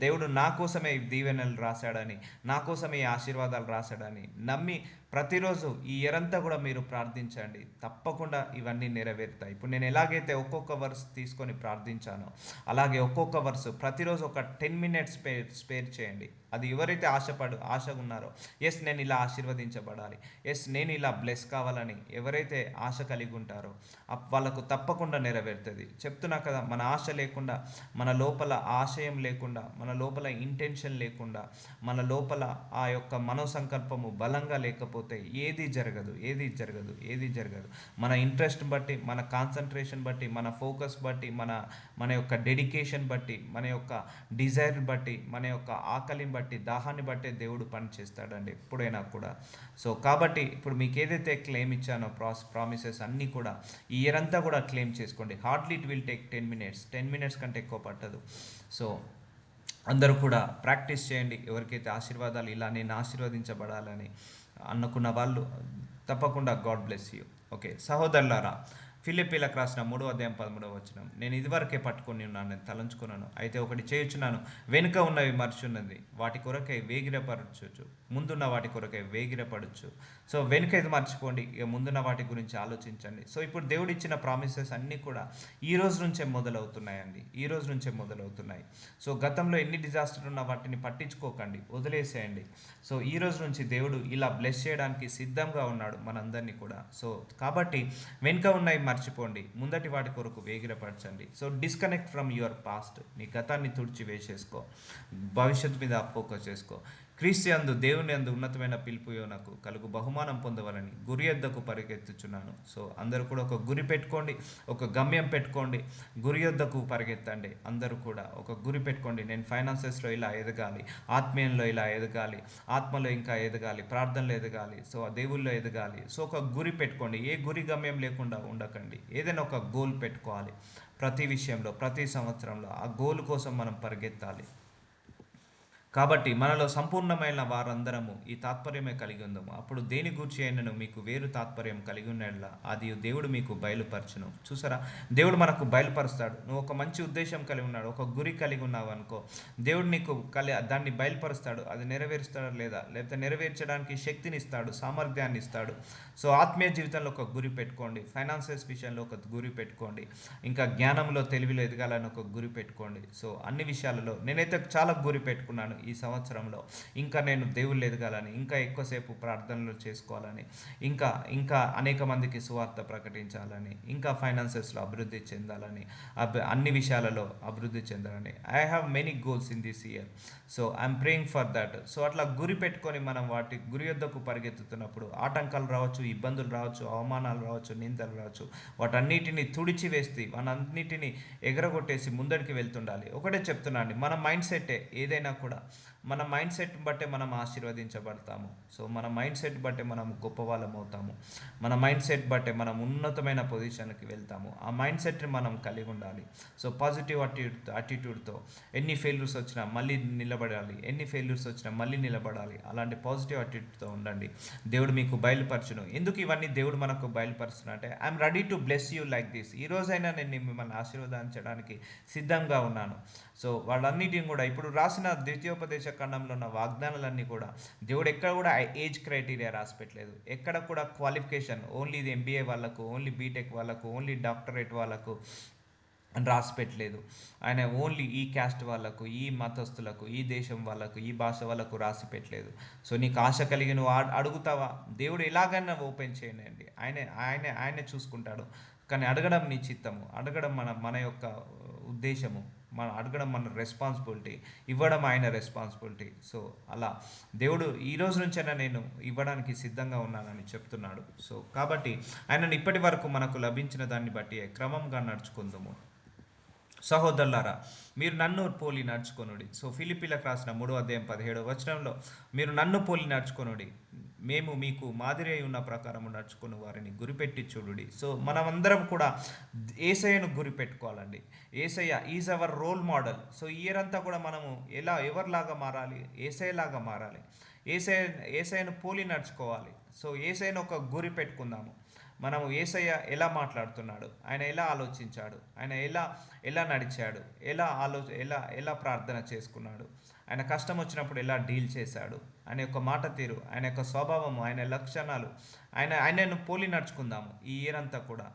దేవుడు నా కోసమే ఈ దీవెనలు రాశాడని, నా కోసమే ఈ ఆశీర్వాదాలు రాశాడని నమ్మి ప్రతిరోజు ఈ ఇయరంతా కూడా మీరు ప్రార్థించండి. తప్పకుండా ఇవన్నీ నెరవేరుతాయి. ఇప్పుడు నేను ఎలాగైతే ఒక్కొక్క వర్స్ తీసుకొని ప్రార్థించానో అలాగే ఒక్కొక్క వర్స్ ప్రతిరోజు ఒక 10 minutes స్పేర్ చేయండి. అది ఎవరైతే ఆశగా ఉన్నారో, ఎస్ నేను ఇలా ఆశీర్వదించబడాలి, ఎస్ నేను ఇలా బ్లెస్ కావాలని ఎవరైతే ఆశ కలిగి ఉంటారో వాళ్ళకు తప్పకుండా నెరవేరుతుంది. చెప్తున్నా కదా, మన ఆశ లేకుండా, మన లోపల ఆశయం లేకుండా, మన లోపల ఇంటెన్షన్ లేకుండా, మన లోపల ఆ యొక్క మనోసంకల్పము బలంగా లేకపోతే ఏది జరగదు. మన ఇంట్రెస్ట్ బట్టి, మన కాన్సన్ట్రేషన్ బట్టి, మన ఫోకస్ బట్టి, మన యొక్క డెడికేషన్ బట్టి, మన యొక్క డిజైర్ బట్టి, మన యొక్క ఆకలిని బట్టి, దాహాన్ని బట్టి దేవుడు పని చేస్తాడండి ఎప్పుడైనా కూడా. సో కాబట్టి ఇప్పుడు మీకు ఏదైతే క్లెయిమ్ ఇచ్చానో ప్రామిసెస్ అన్నీ కూడా ఈ ఇయర్ అంతా కూడా క్లెయిమ్ చేసుకోండి. Hardly it will take 10 minutes కంటే ఎక్కువ పట్టదు. సో అందరూ కూడా ప్రాక్టీస్ చేయండి. ఎవరికైతే ఆశీర్వాదాలు ఇలా నేను ఆశీర్వదించబడాలని అనుకున్న వాళ్ళు తప్పకుండా గాడ్ బ్లెస్ యూ. ఓకే సహోదరులారా, ఫిలిప్పీలకు రాసిన 3వ అధ్యాయం 13వ వచనం, నేను ఇదివరకే పట్టుకొని ఉన్నాను, నేను తలంచుకున్నాను, అయితే ఒకటి చేయుచున్నాను, వెనుక ఉన్నవి మర్చున్నది, వాటి కొరకై వేగిరపరచు, ముందున్న వాటి కొరకై వేగిరపడచ్చు. సో వెనుక ఇది మర్చిపోండి, ఇక ముందున్న వాటి గురించి ఆలోచించండి. సో ఇప్పుడు దేవుడు ఇచ్చిన ప్రామిసెస్ అన్నీ కూడా ఈ రోజు నుంచే మొదలవుతున్నాయండి, ఈ రోజు నుంచే మొదలవుతున్నాయి. సో గతంలో ఎన్ని డిజాస్టర్ ఉన్నా వాటిని పట్టించుకోకండి, వదిలేసేయండి. సో ఈ రోజు నుంచి దేవుడు ఇలా బ్లెస్ చేయడానికి సిద్ధంగా ఉన్నాడు మనందరినీ కూడా. సో కాబట్టి వెనుక ఉన్నాయి మర్చిపోండి, ముందటి వాటి కొరకు వేగిరపరచండి. So disconnect from your past. నీ గతాన్ని తుడిచి వేసేసుకో, భవిష్యత్తు మీద ఫోకస్ చేసుకో. క్రీస్తు యందు దేవుని యందు ఉన్నతమైన పిలుపు యోనకు కలుగు బహుమానం పొందవాలని గురి యొద్దకు పరిగెత్తుచున్నాను. సో అందరూ కూడా ఒక గురి పెట్టుకోండి, ఒక గమ్యం పెట్టుకోండి, గురి యొద్దకు పరిగెత్తండి. అందరూ కూడా ఒక గురి పెట్టుకోండి. నేను ఫైనాన్సెస్లో ఇలా ఎదగాలి, ఆత్మీయంలో ఇలా ఎదగాలి, ఆత్మలో ఇంకా ఎదగాలి, ప్రార్థనలో ఎదగాలి, సో దేవుల్లో ఎదగాలి. సో ఒక గురి పెట్టుకోండి. ఏ గురి గమ్యం లేకుండా ఉండకండి. ఏదైనా ఒక గోల్ పెట్టుకోవాలి. ప్రతి విషయంలో, ప్రతి సంవత్సరంలో ఆ గోల్ కోసం మనం పరిగెత్తాలి. కాబట్టి మనలో సంపూర్ణమైన వారందరము ఈ తాత్పర్యమే కలిగి ఉందాము. అప్పుడు దేని గూర్చి అయినను మీకు వేరు తాత్పర్యం కలిగి ఉన్నట్లా అది దేవుడు మీకు బయలుపరచును. చూసారా, దేవుడు మనకు బయలుపరుస్తాడు. నువ్వు ఒక మంచి ఉద్దేశం కలిగి ఉన్నాడు, ఒక గురి కలిగి ఉన్నావు అనుకో, దేవుడు నీకు దాన్ని బయలుపరుస్తాడు. అది నెరవేరుస్తాడు లేకపోతే నెరవేర్చడానికి శక్తిని ఇస్తాడు, సామర్థ్యాన్ని ఇస్తాడు. సో ఆత్మీయ జీవితంలో ఒక గురి పెట్టుకోండి, ఫైనాన్సెస్ విషయంలో ఒక గురి పెట్టుకోండి, ఇంకా జ్ఞానంలో తెలివిలో ఎదగాలని ఒక గురి పెట్టుకోండి. సో అన్ని విషయాలలో నేనైతే చాలా గురి పెట్టుకున్నాను ఈ సంవత్సరంలో. ఇంకా నేను దేవుళ్ళు ఎదగాలని, ఇంకా ఎక్కువసేపు ప్రార్థనలు చేసుకోవాలని, ఇంకా ఇంకా అనేక మందికి సువార్త ప్రకటించాలని, ఇంకా ఫైనాన్సెస్లో అభివృద్ధి చెందాలని, అన్ని విషయాలలో అభివృద్ధి చెందాలని. I have many goals in this year. So I'm praying for that. So అట్లా గురి పెట్టుకొని మనం వాటి గురి యొద్దకు పరిగెత్తుతున్నప్పుడు ఆటంకాలు రావచ్చు, ఇబ్బందులు రావచ్చు, అవమానాలు రావచ్చు, నిందలు రావచ్చు, వాటన్నిటిని తుడిచివేసి మనన్నిటిని ఎగరగొట్టేసి ముందడికి వెళ్తుండాలి. ఒకటే చెప్తున్నాను, మన మైండ్ సెట్టే ఏదైనా కూడా, మన మైండ్ సెట్ బట్టే మనం ఆశీర్వదించబడతాము. సో మన మైండ్ సెట్ బట్టే మనం గొప్ప వాళ్ళం అవుతాము. మన మైండ్ సెట్ బట్టే మనం ఉన్నతమైన పొజిషన్కి వెళ్తాము. ఆ మైండ్ సెట్ని మనం కలిగి ఉండాలి. సో పాజిటివ్ అటిట్యూడ్తో ఎన్ని ఫెయిల్యూర్స్ వచ్చినా మళ్ళీ నిలబడాలి, ఎన్ని ఫెయిల్యూర్స్ వచ్చినా మళ్ళీ నిలబడాలి. అలాంటి పాజిటివ్ అటిట్యూడ్తో ఉండండి. దేవుడు మీకు బయలుపరచును. ఎందుకు ఇవన్నీ దేవుడు మనకు బయలుపరుచును అంటే, I'm ready to bless you like this. ఈ రోజైనా నేను మిమ్మల్ని ఆశీర్వదించడానికి సిద్ధంగా ఉన్నాను. సో వాళ్ళన్నిటిని కూడా ఇప్పుడు రాసిన ద్వితీయోపదేశ ఖండంలో ఉన్న వాగ్దానాలన్నీ కూడా దేవుడు ఎక్కడ కూడా ఏజ్ క్రైటీరియా రాసి పెట్టలేదు. ఎక్కడ కూడా క్వాలిఫికేషన్ ఓన్లీ ఇది ఎంబీఏ వాళ్ళకు, ఓన్లీ బీటెక్ వాళ్ళకు, ఓన్లీ డాక్టరేట్ వాళ్ళకు అని రాసి పెట్టలేదు. ఆయన ఓన్లీ ఈ క్యాస్ట్ వాళ్ళకు, ఈ మతస్థులకు, ఈ దేశం వాళ్ళకు, ఈ భాష వాళ్ళకు రాసి పెట్టలేదు. సో నీకు ఆశ కలిగి నువ్వు అడుగుతావా, దేవుడు ఎలాగైనా ఓపెన్ చేయండి, ఆయనే చూసుకుంటాడు. కానీ అడగడం నీ చిత్తము, అడగడం మన యొక్క ఉద్దేశము, అడగడం మన రెస్పాన్సిబిలిటీ, ఇవ్వడం ఆయన రెస్పాన్సిబిలిటీ. సో అలా దేవుడు ఈ రోజు నుంచైనా నేను ఇవ్వడానికి సిద్ధంగా ఉన్నానని చెప్తున్నాడు. సో కాబట్టి ఆయనను ఇప్పటి వరకు మనకు లభించిన దాన్ని బట్టి క్రమంగా నడుచుకుందాము. సహోదరులారా, మీరు నన్ను పోలి నడుచుకొనుడి. సో ఫిలిప్పీలకు రాసిన 3:17 మీరు నన్ను పోలి నడుచుకొనుడి, మేము మీకు మాదిరి అయి ఉన్న ప్రకారము నడుచుకుని వారిని గురిపెట్టి చూడుడి. సో మనమందరం కూడా ఏసయ్యను గురి పెట్టుకోవాలండి. Yesayya is our role model. So ఈ ఇయర్ అంతా కూడా మనము ఎవరిలాగా మారాలి, ఏసయ్యలాగా మారాలి, ఏసయ్యను పోలి నడుచుకోవాలి. సో ఏసయ్యను ఒక గురి పెట్టుకుందాము. మనము ఏసయ్య ఎలా మాట్లాడుతున్నాడు, ఆయన ఎలా ఆలోచించాడు, ఆయన ఎలా నడిచాడు, ఎలా ప్రార్థన చేసుకున్నాడు, ఆయన కష్టం వచ్చినప్పుడు ఎలా డీల్ చేశాడు, ఆయన యొక్క మాట తీరు, ఆయన యొక్క స్వభావము, ఆయన లక్షణాలు, ఆయనను పోలి నడుచుకుందాము. ఈ ఇయర్ అంతా కూడా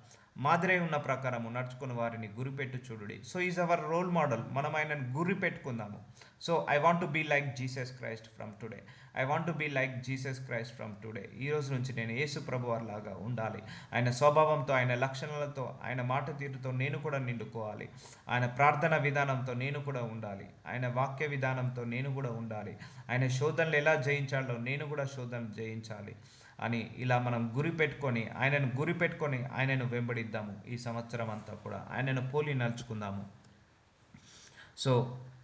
మాదిరి ఉన్న ప్రకారము నడుచుకున్న వారిని గురిపెట్టు చూడుడి. So is our role model. మనం ఆయనను గురి పెట్టుకుందాము. So I want to be like Jesus Christ from today. I want to be like Jesus Christ from today. ఈ రోజు నుంచి నేను యేసు ప్రభువారిలాగా ఉండాలి. ఆయన స్వభావంతో, ఆయన లక్షణాలతో, ఆయన మాట తీరుతో నేను కూడా నిండుకోవాలి. ఆయన ప్రార్థన విధానంతో నేను కూడా ఉండాలి. ఆయన వాక్య విధానంతో నేను కూడా ఉండాలి. ఆయన శోధనలు ఎలా జయించాలో నేను కూడా శోధనలు జయించాలి అని ఇలా మనం గురి పెట్టుకొని ఆయనను వెంబడిద్దాము. ఈ సంవత్సరం అంతా కూడా ఆయనను పోలి నడుచుకుందాము. సో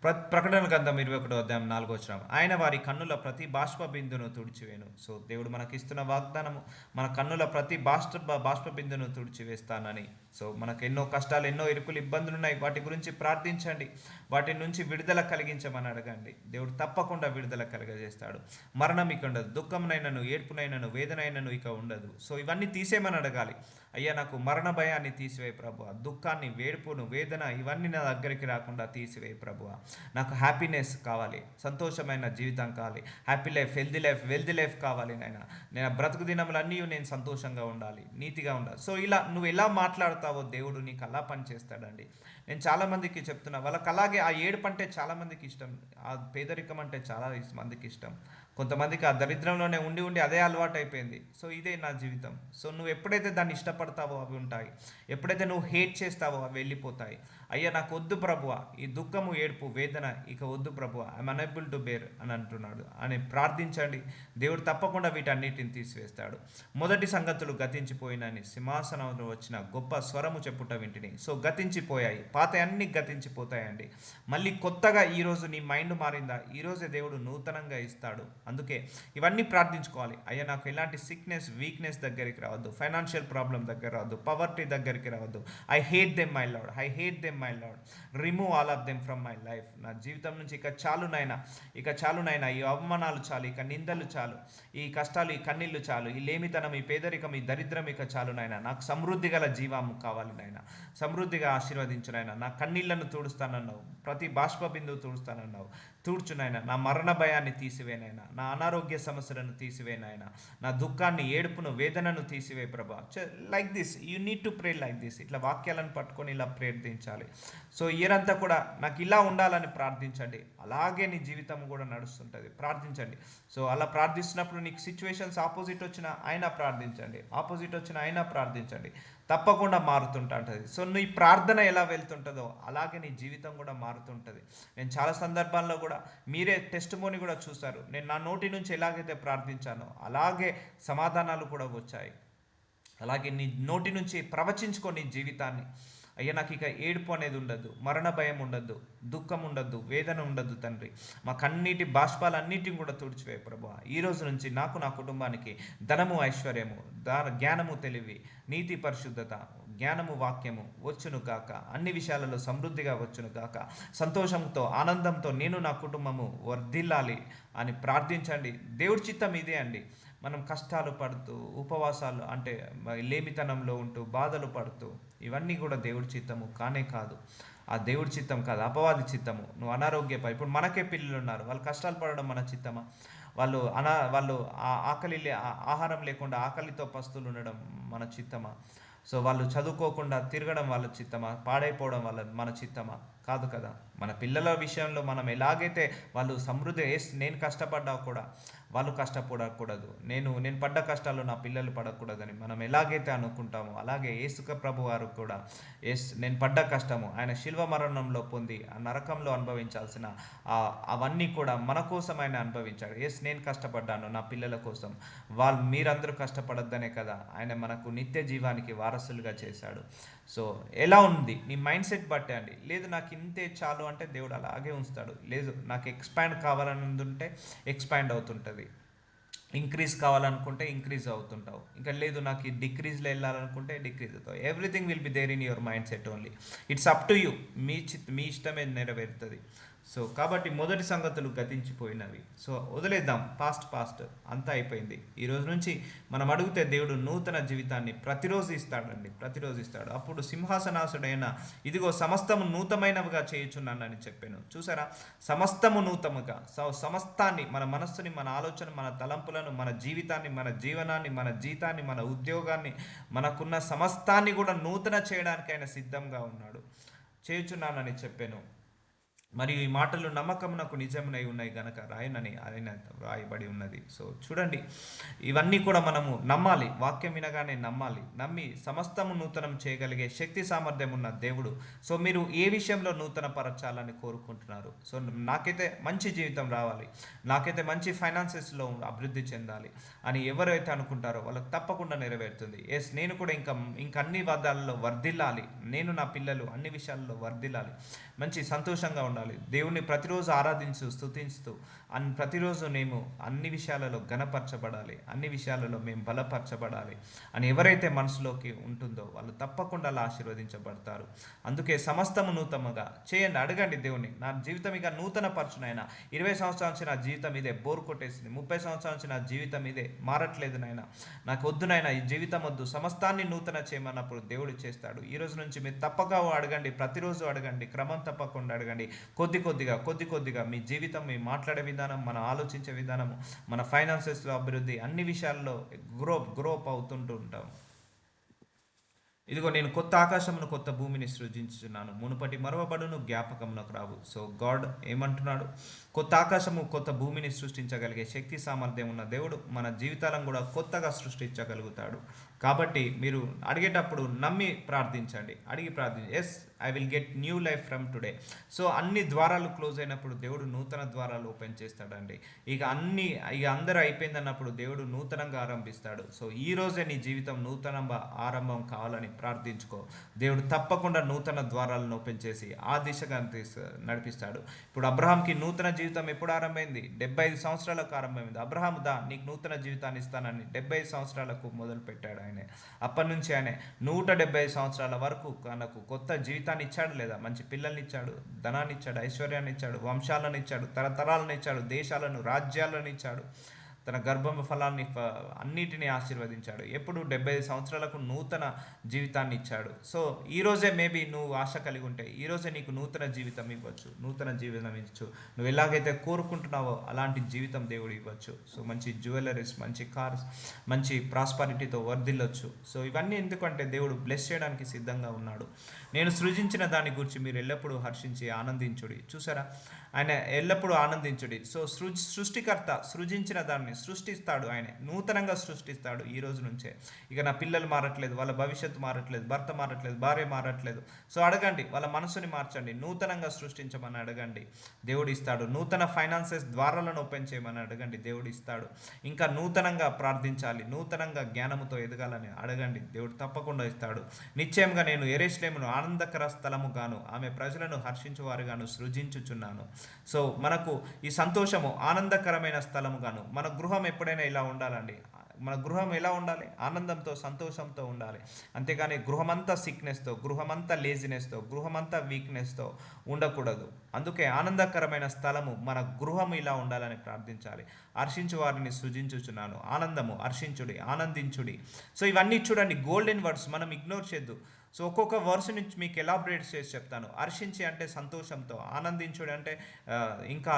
ప్రకటన గ్రంథం 21:4 ఆయన వారి కన్నుల ప్రతి బాష్ప బిందును తుడిచివేను. సో దేవుడు మనకిస్తున్న వాగ్దానము, మన కన్నుల ప్రతి బాష్ప బిందును తుడిచివేస్తానని. సో మనకు ఎన్నో కష్టాలు, ఎన్నో ఇరుకులు, ఇబ్బందులు ఉన్నాయి. వాటి గురించి ప్రార్థించండి, వాటి నుంచి విడుదల కలిగించమని అడగండి. దేవుడు తప్పకుండా విడుదల కలిగజేస్తాడు. మరణం ఇక ఉండదు, దుఃఖంనైనను, ఏడ్పునైనను, వేదనైనను ఇక ఉండదు. సో ఇవన్నీ తీసేయమని అడగాలి. అయ్యా నాకు మరణ భయాన్ని తీసివేయి ప్రభువా, దుఃఖాన్ని, వేడుపును, వేదన ఇవన్నీ నా దగ్గరికి రాకుండా తీసివేయి ప్రభువా. నాకు హ్యాపీనెస్ కావాలి, సంతోషమైన జీవితం కావాలి, హ్యాపీ లైఫ్, వెల్తీ లైఫ్ కావాలి. నేను బ్రతుకు దినములన్నీ నేను సంతోషంగా ఉండాలి, నీతిగా ఉండాలి. సో ఇలా నువ్వు ఎలా మాట్లాడతావో దేవుడు నీకు అలా పని చేస్తాడండి. నేను చాలామందికి చెప్తున్నా, వాళ్ళకి అలాగే ఆ ఏడుపు అంటే చాలామందికి ఇష్టం, ఆ పేదరికం అంటే చాలా మందికి ఇష్టం. కొంతమందికి ఆ దరిద్రంలోనే ఉండి అదే అలవాటు అయిపోయింది. సో ఇదే నా జీవితం. సో నువ్వు ఎప్పుడైతే దాన్ని ఇష్టపడతావో అవి ఉంటాయి, ఎప్పుడైతే నువ్వు హేట్ చేస్తావో అవి వెళ్ళిపోతాయి. అయ్యా నాకు వద్దు ప్రభువా, ఈ దుఃఖము, ఏడుపు, వేదన ఇక వద్దు ప్రభువా, ఐఎమ్ అనబుల్ టు బేర్ అని అంటున్నాడు అని ప్రార్థించండి. దేవుడు తప్పకుండా వీటన్నిటిని తీసివేస్తాడు. మొదటి సంగతులు గతించిపోయినని సింహాసనంలో వచ్చిన గొప్ప స్వరము చెప్పుట వింటిని. సో గతించిపోయాయి, పాత అన్ని గతించిపోతాయండి. మళ్ళీ కొత్తగా ఈరోజు నీ మైండ్ మారిందా, ఈరోజే దేవుడు నూతనంగా ఇస్తాడు అందుకే ఇవన్నీ ప్రార్థించుకోవాలి. అయ్యా నాకు ఎలాంటి సిక్నెస్ వీక్నెస్ దగ్గరికి రావద్దు, ఫైనాన్షియల్ ప్రాబ్లం దగ్గర రావద్దు, పవర్టీ దగ్గరికి రావద్దు. I hate them my Lord, I hate them my lord, remove all of them from my life. నా జీవితం నుంచి ఇక చాలునైనా, ఇక చాలునైనా, ఈ అవమానాలు చాలు, ఇక నిందలు చాలు, ఈ కష్టాలు, ఈ కన్నీళ్లు చాలు, ఈ లేమితనం, ఈ పేదరికం, ఈ దరిద్రం ఇక చాలు నాయన. నాకు సమృద్ధి గల జీవాము కావాలి నాయన. సమృద్ధిగా ఆశీర్వదించు నాయన. నా కన్నీళ్లను తుడుస్తానన్నావు, ప్రతి బాష్ప బిందువు తుడుస్తానన్నావు. తుడుచునైనా నా మరణ భయాన్ని తీసివేనైనా, నా అనారోగ్య సమస్యలను తీసివేనైనా, నా దుఃఖాన్ని, ఏడుపును, వేదనను తీసివే ప్రభా. Like this you need to pray like this. ఇట్లా వాక్యాలను పట్టుకొని ఇలా ప్రార్థించాలి. సో ఇయర్ అంతా కూడా నాకు ఇలా ఉండాలని ప్రార్థించండి. అలాగే నీ జీవితం కూడా నడుస్తుంటుంది. ప్రార్థించండి. సో అలా ప్రార్థిస్తున్నప్పుడు నీకు సిచ్యువేషన్స్ ఆపోజిట్ వచ్చినా అయినా ప్రార్థించండి, ఆపోజిట్ వచ్చినా అయినా ప్రార్థించండి. తప్పకుండా మారుతుంటుంది. సో నీ ప్రార్థన ఎలా వెళ్తుంటుందో అలాగే నీ జీవితం కూడా మారుతుంటుంది. నేను చాలా సందర్భాల్లో కూడా మీరే టెస్టిమోనీ కూడా చూస్తారు. నేను నా నోటి నుంచి ఎలాగైతే ప్రార్థించానో అలాగే సమాధానాలు కూడా వచ్చాయి. అలాగే నీ నోటి నుంచి ప్రవచించుకో నీ జీవితాన్ని. అయ్యా నాకు ఇక ఏడుపు అనేది ఉండద్దు, మరణ భయం ఉండద్దు, దుఃఖం ఉండద్దు, వేదన ఉండద్దు తండ్రి. మా కన్నీటి బాష్పాలన్నిటిని కూడా తుడిచివే ప్రభువా. ఈ రోజు నుంచి నాకు, నా కుటుంబానికి ధనము, ఐశ్వర్యము, జ్ఞానము, తెలివి, నీతి, పరిశుద్ధత, జ్ఞానము, వాక్యము వచ్చును గాక. అన్ని విషయాలలో సమృద్ధిగా వచ్చును గాక. సంతోషంతో, ఆనందంతో నేను, నా కుటుంబము వర్ధిల్లాలి అని ప్రార్థించండి. దేవుడి చిత్తం ఇదే అండి. మనం కష్టాలు పడుతూ, ఉపవాసాలు అంటే లేమితనంలో ఉంటూ, బాధలు పడుతూ, ఇవన్నీ కూడా దేవుడి చిత్తము కానే కాదు. ఆ దేవుడి చిత్తం కాదు, అపవాది చిత్తము. నువ్వు అనారోగ్యపై, ఇప్పుడు మనకే పిల్లలు ఉన్నారు, వాళ్ళు కష్టాలు పడడం మన చిత్తమా? వాళ్ళు ఆకలి ఆహారం లేకుండా ఆకలితో పస్తులు ఉండడం మన చిత్తమా? సో వాళ్ళు చదువుకోకుండా తిరగడం వాళ్ళ చిత్తమా? పాడైపోవడం మన చిత్తమా? కాదు కదా. మన పిల్లల విషయంలో మనం ఎలాగైతే వాళ్ళు సమృద్ధి, నేను కష్టపడ్డా కూడా వాళ్ళు కష్టపడకూడదు, నేను పడ్డ కష్టాలు నా పిల్లలు పడకూడదని మనం ఎలాగైతే అనుకుంటామో అలాగే యేసుక ప్రభు వారు కూడా నేను పడ్డ కష్టము ఆయన శిల్వ మరణంలో పొంది ఆ నరకంలో అనుభవించాల్సిన అవన్నీ కూడా మన కోసం ఆయన అనుభవించాడు. నేను కష్టపడ్డాను నా పిల్లల కోసం, మీరందరూ కష్టపడద్దనే కదా ఆయన మనకు నిత్య జీవానికి వారసులుగా చేశాడు. సో ఎలా ఉంది నీ మైండ్ సెట్ బట్టే అండి. లేదు నాకు ఇంతే చాలు అంటే దేవుడు అలాగే ఉంచుతాడు. లేదు నాకు ఎక్స్పాండ్ కావాలని ఉంటే ఎక్స్పాండ్ అవుతుంటుంది, ఇంక్రీజ్ కావాలనుకుంటే ఇంక్రీజ్ అవుతుంటావు. ఇంకా లేదు నాకు ఈ డిక్రీజ్లో వెళ్ళాలనుకుంటే డిక్రీజ్ అవుతావు. Everything will be there in your mindset only. It's up to you. మీ ఇష్టమే నెరవేరుతుంది. సో కాబట్టి మొదటి సంగతులు గతించిపోయినవి. సో వదిలేద్దాం, పాస్ట్ అంతా అయిపోయింది. ఈరోజు నుంచి మనం అడిగితే దేవుడు నూతన జీవితాన్ని ప్రతిరోజు ఇస్తాడండి, ప్రతిరోజు ఇస్తాడు. అప్పుడు సింహాసనాసుడైన ఇదిగో సమస్తము నూతనమైనవిగా చేయుచున్నానని చెప్పాను. చూసారా, సమస్తము నూతనముగా. సమస్తాన్ని, మన మనస్సుని, మన ఆలోచన, మన తలంపులను, మన జీవితాన్ని, మన జీవనాన్ని, మన జీతాన్ని, మన ఉద్యోగాన్ని, మనకున్న సమస్తాన్ని కూడా నూతన చేయడానికి ఆయన సిద్ధంగా ఉన్నాడు. చేయుచున్నానని చెప్పాను. మరియు ఈ మాటలు నమ్మకమునకు నిజమునై ఉన్నాయి గనక రాయనని ఆయన రాయబడి ఉన్నది. సో చూడండి, ఇవన్నీ కూడా మనము నమ్మాలి. వాక్యం వినగానే నమ్మాలి. నమ్మి సమస్తము నూతనం చేయగలిగే శక్తి సామర్థ్యం ఉన్న దేవుడు. సో మీరు ఏ విషయంలో నూతన పరచాలని కోరుకుంటున్నారు? సో నాకైతే మంచి జీవితం రావాలి, నాకైతే మంచి ఫైనాన్సెస్లో అభివృద్ధి చెందాలి అని ఎవరైతే అనుకుంటారో వాళ్ళకి తప్పకుండా నెరవేరుతుంది. నేను కూడా ఇంకా అన్ని వాదాలలో వర్ధిల్లాలి, నేను నా పిల్లలు అన్ని విషయాల్లో వర్ధిల్లాలి, మంచి సంతోషంగా ఉండాలి, దేవుణ్ణి ప్రతిరోజు ఆరాధించు, స్తుతించుతూ ప్రతిరోజు మేము అన్ని విషయాలలో ఘనపరచబడాలి, అన్ని విషయాలలో మేము బలపరచబడాలి అని ఎవరైతే మనసులోకి ఉంటుందో వాళ్ళు తప్పకుండా అలా ఆశీర్వదించబడతారు. అందుకే సమస్తము నూతనముగా చేయండి. అడగండి దేవుని, నా జీవితం ఇక నూతన పరచునైనా. 20 సంవత్సరాల నుంచి నా జీవితం ఇదే, బోర్ కొట్టేసింది. 30 సంవత్సరాల నుంచి నా జీవితం ఇదే, మారట్లేదు నాయన, నాకు వద్దునైనా ఈ జీవితం వద్దు, సమస్తాన్ని నూతన చేయమన్నప్పుడు దేవుడు చేస్తాడు. ఈ రోజు నుంచి మీరు తప్పక అడగండి, ప్రతిరోజు అడగండి, క్రమం తప్పకుండా అడగండి. కొద్ది కొద్దిగా మీ జీవితం, మీ మాట్లాడే విధానం, మన ఆలోచించే విధానము, మన ఫైనాన్సెస్లో అభివృద్ధి, అన్ని విషయాల్లో గ్రోప్ అవుతుంటూ ఉంటాం. ఇదిగో నేను కొత్త ఆకాశమును కొత్త భూమిని సృజించుచున్నాను, మునుపటి మరవబడును, జ్ఞాపకమునకు రావు. సో గాడ్ ఏమంటున్నాడు? కొత్త ఆకాశము కొత్త భూమిని సృష్టించగలిగే శక్తి సామర్థ్యం ఉన్న దేవుడు మన జీవితాలను కూడా కొత్తగా సృష్టించగలుగుతాడు. కాబట్టి మీరు అడిగేటప్పుడు నమ్మి ప్రార్థించండి, అడిగి ప్రార్థించండి. I will get new life from today. So అన్ని ద్వారాలు క్లోజ్ అయినప్పుడు దేవుడు నూతన ద్వారాలు ఓపెన్ చేస్తాడండి. ఇక అందరూ అయిపోయింది అన్నప్పుడు దేవుడు నూతనంగా ఆరంభిస్తాడు. సో ఈ రోజే నీ జీవితం నూతనంగా ఆరంభం కావాలని ప్రార్థించుకో. దేవుడు తప్పకుండా నూతన ద్వారాలను ఓపెన్ చేసి ఆ దిశగా నడిపిస్తాడు. ఇప్పుడు అబ్రహాంకి నూతన జీవితం ఎప్పుడు ఆరంభమైంది? 75 సంవత్సరాలకు ఆరంభమైంది. అబ్రహాం నీకు నూతన జీవితాన్ని ఇస్తానని 75 సంవత్సరాలకు మొదలు పెట్టాడు ఆయన. అప్పటి నుంచి ఆయన 175 సంవత్సరాల వరకు మనకు కొత్త జీవితాన్ని ఇచ్చాడు లేదా? మంచి పిల్లల్ని ఇచ్చాడు, ధనాన్ని ఇచ్చాడు, ఐశ్వర్యాన్ని ఇచ్చాడు, వంశాలను ఇచ్చాడు, తరతరాలను ఇచ్చాడు, దేశాలను, రాజ్యాలను ఇచ్చాడు, తన గర్భం ఫలాన్ని అన్నిటినీ ఆశీర్వదించాడు. ఎప్పుడు 75 సంవత్సరాలకు నూతన జీవితాన్ని ఇచ్చాడు. సో ఈరోజే మేబీ నువ్వు ఆశ కలిగి ఉంటే ఈరోజే నీకు నూతన జీవితం ఇవ్వచ్చు, నూతన జీవితం ఇచ్చు. నువ్వు ఎలాగైతే కోరుకుంటున్నావో అలాంటి జీవితం దేవుడు ఇవ్వచ్చు. సో మంచి జ్యువెలరీస్, మంచి కార్స్, మంచి ప్రాస్పరిటీతో వర్ధిల్లొచ్చు. సో ఇవన్నీ ఎందుకంటే దేవుడు బ్లెస్ చేయడానికి సిద్ధంగా ఉన్నాడు. నేను సృజించిన దాని గురించి మీరు ఎల్లప్పుడూ హర్షించి ఆనందించుడి. చూసారా, ఆయన ఎల్లప్పుడూ ఆనందించుడి. సో సృష్టికర్త సృజించిన దాన్ని సృష్టిస్తాడు, ఆయన నూతనంగా సృష్టిస్తాడు ఈ రోజు నుంచే. ఇక నా పిల్లలు మారట్లేదు, వాళ్ళ భవిష్యత్తు మారట్లేదు, భర్త మారట్లేదు, భార్య మారట్లేదు. సో అడగండి, వాళ్ళ మనసుని మార్చండి, నూతనంగా సృష్టించమని అడగండి, దేవుడు ఇస్తాడు. నూతన ఫైనాన్సెస్ ద్వారాలను ఓపెన్ చేయమని అడగండి, దేవుడు ఇస్తాడు. ఇంకా నూతనంగా ప్రార్థించాలి, నూతనంగా జ్ఞానముతో ఎదగాలని అడగండి, దేవుడు తప్పకుండా ఇస్తాడు. నిశ్చయంగా నేను యెరూషలేమును ఆనందకర స్థలము గాను ఆమె ప్రజలను హర్షించువారుగాను సృజించుచున్నాను. సో మనకు ఈ సంతోషము ఆనందకరమైన స్థలము గాను. మన గృహం ఎప్పుడైనా ఇలా ఉండాలండి. మన గృహం ఎలా ఉండాలి? ఆనందంతో, సంతోషంతో ఉండాలి. అంతేగాని గృహమంతా సిక్నెస్తో, గృహమంతా లేజినెస్తో, గృహమంతా వీక్నెస్తో ఉండకూడదు. అందుకే ఆనందకరమైన స్థలము మన గృహం ఇలా ఉండాలని ప్రార్థించాలి. హర్షించు వారిని సృజించుచున్నాను. ఆనందము, హర్షించుడి, ఆనందించుడి. సో ఇవన్నీ చూడండి, గోల్డెన్ వర్డ్స్, మనం ఇగ్నోర్ చేయొద్దు. సో ఒక్కొక్క వర్స్ నుంచి మీకు ఎలాబరేట్ చేసి చెప్తాను. హర్షించి అంటే సంతోషంతో, ఆనందించుడు అంటే ఇంకా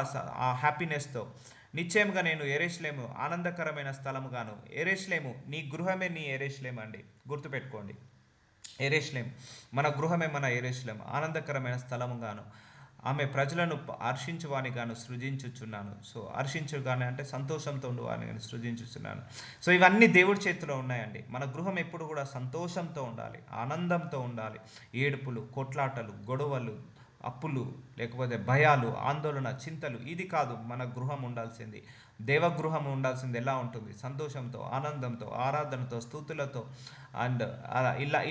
ఆ హ్యాపీనెస్తో. నిశ్చయంగా నేను యెరూషలేము ఆనందకరమైన స్థలముగాను. యెరూషలేము, నీ గృహమే నీ యెరూషలేము అండి, గుర్తుపెట్టుకోండి. యెరూషలేము, మన గృహమే మన యెరూషలేము, ఆనందకరమైన స్థలముగాను ఆమె ప్రజలను హర్షించువాని గాను సృజించుచున్నాను. సో హర్షించుగానే అంటే సంతోషంతో ఉండువాని గాను సృజించుచున్నాను. సో ఇవన్నీ దేవుడి చేతిలో ఉన్నాయండి. మన గృహం ఎప్పుడు కూడా సంతోషంతో ఉండాలి, ఆనందంతో ఉండాలి. ఏడుపులు, కొట్లాటలు, గొడవలు, అప్పులు, లేకపోతే భయాలు, ఆందోళన, చింతలు, ఇది కాదు మన గృహం ఉండాల్సింది. దేవగృహం ఉండాల్సింది ఎలా ఉంటుంది? సంతోషంతో, ఆనందంతో, ఆరాధనతో, స్తుతులతో అండ్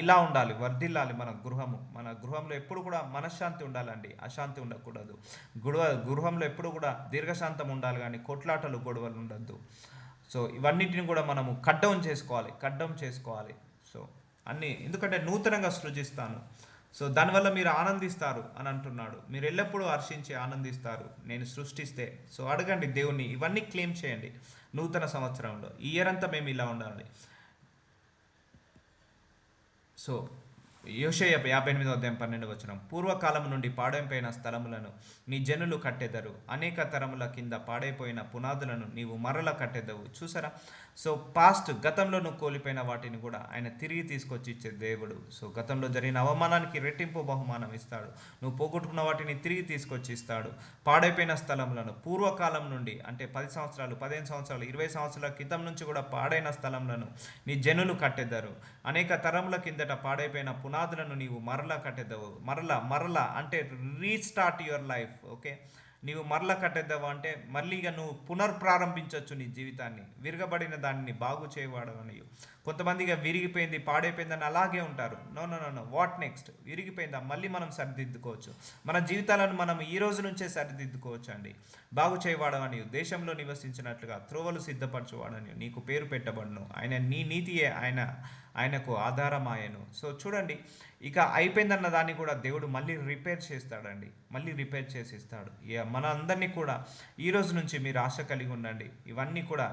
ఇలా ఉండాలి, వర్ధిల్లాలి మన గృహము. మన గృహంలో ఎప్పుడు కూడా మనశ్శాంతి ఉండాలండి, అశాంతి ఉండకూడదు. గృహంలో ఎప్పుడు కూడా దీర్ఘశాంతం ఉండాలి, కానీ కొట్లాటలు, గొడవలు ఉండద్దు. సో ఇవన్నిటిని కూడా మనము కడ్డం చేసుకోవాలి. సో ఎందుకంటే నూతనంగా సృజిస్తాను. సో దానివల్ల మీరు ఆనందిస్తారు అని అంటున్నాడు. మీరు ఎల్లప్పుడూ హర్షించి ఆనందిస్తారు నేను సృష్టిస్తే. సో అడగండి దేవుణ్ణి, ఇవన్నీ క్లెయిమ్ చేయండి. నూతన సంవత్సరంలో ఈ ఇయర్ అంతా మేము ఇలా ఉండాలి. సో యోషేయ 58:12 పూర్వకాలం నుండి పాడైపోయిన స్థలములను నీ జనులు కట్టెదరు, అనేక తరముల కింద పాడైపోయిన పునాదులను నీవు మరల కట్టెదవు. చూసారా? సో గతంలో నువ్వు కోల్పోయిన వాటిని కూడా ఆయన తిరిగి తీసుకొచ్చి ఇచ్చే దేవుడు. సో గతంలో జరిగిన అవమానానికి రెట్టింపు బహుమానం ఇస్తాడు. నువ్వు పోగొట్టుకున్న వాటిని తిరిగి తీసుకొచ్చి ఇస్తాడు. పాడైపోయిన స్థలములను పూర్వకాలం నుండి అంటే 10 సంవత్సరాలు, 15 సంవత్సరాలు, 20 సంవత్సరాల క్రితం నుంచి కూడా పాడైన స్థలములను నీ జనులు కట్టెదరు, అనేక తరముల కిందట పాడైపోయిన పునాదులను నీవు మరలా కట్టెదవు. మరలా అంటే రీస్టార్ట్ యువర్ లైఫ్. ఓకే, నీవు మరల కట్టేద్దావు అంటే మళ్ళీగా నువ్వు పునర్ప్రారంభించవచ్చు నీ జీవితాన్ని. విరగబడిన దాన్ని బాగు చేయవాడని. కొంతమందిగా విరిగిపోయింది, పాడైపోయిందని అలాగే ఉంటారు. No, what next? విరిగిపోయిందా, మళ్ళీ మనం సరిదిద్దుకోవచ్చు. మన జీవితాలను మనం ఈ రోజు నుంచే సరిదిద్దుకోవచ్చు అండి. బాగు చేయవాడని, దేశంలో నివసించినట్లుగా త్రోవలు సిద్ధపరచువాడని నీకు పేరు పెట్టబడును. ఆయన నీ నీతియే ఆయనకు ఆధారమాయను. సో చూడండి, ఇక అయిపోయిందన్న దాన్ని కూడా దేవుడు మళ్ళీ రిపేర్ చేస్తాడండి, మళ్ళీ రిపేర్ చేసి ఇస్తాడు. మన అందరినీ కూడా ఈ రోజు నుంచి మీరు ఆశ కలిగి ఉండండి. ఇవన్నీ కూడా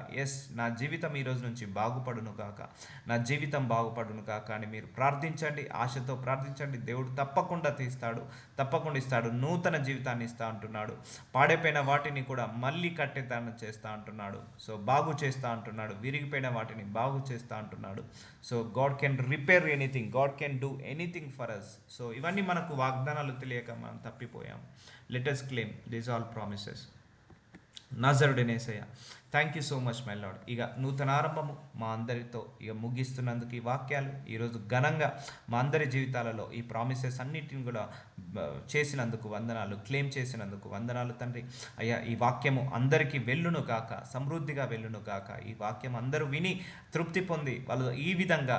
నా జీవితం ఈ రోజు నుంచి బాగుపడును కాక, నా జీవితం బాగుపడును కాక అని మీరు ప్రార్థించండి, ఆశతో ప్రార్థించండి. దేవుడు తప్పకుండా తప్పకుండా ఇస్తాడు. నూతన జీవితాన్ని ఇస్తా అంటున్నాడు. పాడైపోయిన వాటిని కూడా మళ్ళీ కట్టేదాన్ని చేస్తా అంటున్నాడు. సో బాగు చేస్తా అంటున్నాడు. విరిగిపోయిన వాటిని బాగు చేస్తా అంటున్నాడు. So God can repair anything, God can do anything for us. So ఇవన్నీ మనకు వాగ్దానాలు తెలియక మనం తప్పిపోయాం. Let us claim these all promises. నజరుడైన Yesayya, thank you so much my Lord. ఇక నూతన ఆరంభము మా అందరితో ఇక ముగిస్తున్నందుకు ఈ వాక్యాలు ఈరోజు ఘనంగా మా అందరి జీవితాలలో ఈ ప్రామిసెస్ అన్నిటిని కూడా చేసినందుకు వందనాలు, క్లెయిమ్ చేసినందుకు వందనాలు తండ్రి. అయ్యా ఈ వాక్యము అందరికీ వెళ్ళును గాక, సమృద్ధిగా వెళ్ళును గాక. ఈ వాక్యం అందరూ విని తృప్తి పొంది వాళ్ళు ఈ విధంగా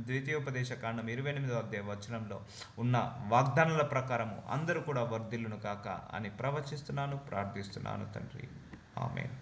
ద్వితీయోపదేశ కాండం 28వ అధ్యాయ వచనంలో ఉన్న వాగ్దానాల ప్రకారము అందరూ కూడా వర్ధిల్లును గాక అని ప్రవచిస్తున్నాను, ప్రార్థిస్తున్నాను తండ్రి. ఆమేన్.